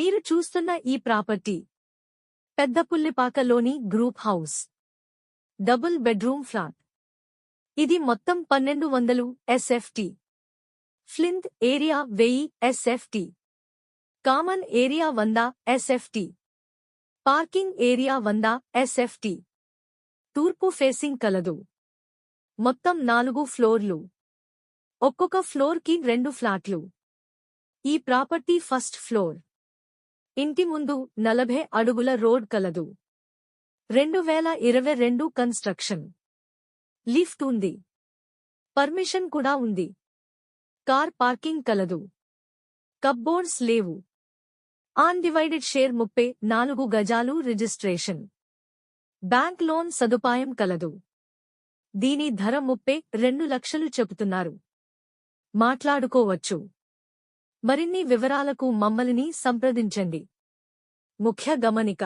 మీరు చూస్తున్న ఈ ప్రాపర్టీ పెద్దపుల్లిపాకలోని group house double bedroom flat. ఇది మొత్తం 1200 SFT. Plinth area 1000 SFT. Common area 100 SFT. Parking area 100 SFT. తూర్పు ఫేసింగ్ కలదు. మొత్తం 4 ఫ్లోర్లు. ఒక్కొక్క ఫ్లోర్కి 2 ఫ్లాట్లు. ఈ ప్రాపర్టీ ఫస్ట్ ఫ్లోర్. ఇంటి ముందు 40 అడుగుల రోడ్ కలదు. 2022 కన్స్ట్రక్షన్. లిఫ్ట్ ఉంది. పర్మిషన్ కూడా ఉంది. కార్ పార్కింగ్ కలదు. కప్బోర్డ్స్ లేవు. అన్డివైడెడ్ షేర్ 34 గజాలు రిజిస్ట్రేషన్. బ్యాంక్ లోన్ సదుపాయం కలదు. దీని ధర 32 లక్షలు చెబుతున్నారు. మాట్లాడుకోవచ్చు. మరిన్ని వివరాలకు మమ్మల్ని సంప్రదించండి. ముఖ్య గమనిక: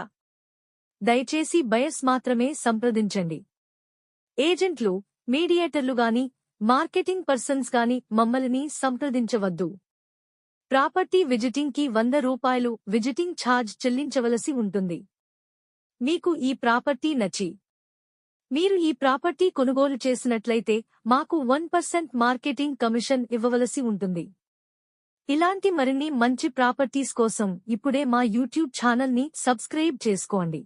దయచేసి బయర్స్ మాత్రమే సంప్రదించండి. ఏజెంట్లు, మీడియేటర్లు గాని, మార్కెటింగ్ పర్సన్స్ గాని మమ్మల్ని సంప్రదించవద్దు. ప్రాపర్టీ విజిటింగ్ కి ₹100 విజిటింగ్ ఛార్జ్ చెల్లించవలసి ఉంటుంది. మీకు ఈ ప్రాపర్టీ నచ్చి మీరు ఈ ప్రాపర్టీ కొనుగోలు చేసినట్లయితే మాకు 1% మార్కెటింగ్ కమిషన్ ఇవ్వవలసి ఉంటుంది. ఇలాంటి మరిన్ని మంచి ప్రాపర్టీస్ కోసం ఇప్పుడే మా యూట్యూబ్ ఛానల్ని సబ్స్క్రైబ్ చేసుకోండి.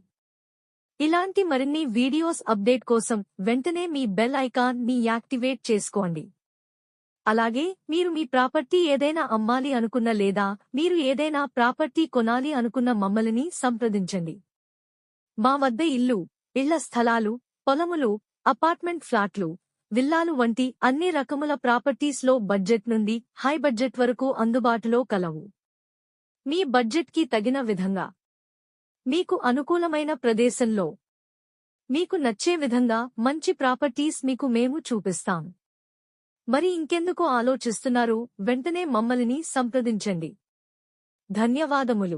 ఇలాంటి మరిన్ని వీడియోస్ అప్డేట్ కోసం వెంటనే మీ బెల్ ఐకాన్ ని యాక్టివేట్ చేసుకోండి. అలాగే మీరు మీ ప్రాపర్టీ ఏదైనా అమ్మాలి అనుకున్న లేదా మీరు ఏదైనా ప్రాపర్టీ కొనాలి అనుకున్న మమ్మల్ని సంప్రదించండి. మా వద్ద ఇల్లు, ఇళ్ల స్థలాలు, పొలములు, అపార్ట్మెంట్ ఫ్లాట్లు, విల్లాలు వంటి అన్ని రకముల ప్రాపర్టీస్ లో బడ్జెట్ నుండి హై బడ్జెట్ వరకు అందుబాటులో కలవు. మీ బడ్జెట్ కి తగిన విధంగా, మీకు అనుకూలమైన ప్రదేశంలో, మీకు నచ్చే విధంగా మంచి ప్రాపర్టీస్ మీకు మేము చూపిస్తాం. మరి ఇంకెందుకు ఆలోచిస్తున్నారు? వెంటనే మమ్మల్ని సంప్రదించండి. ధన్యవాదములు.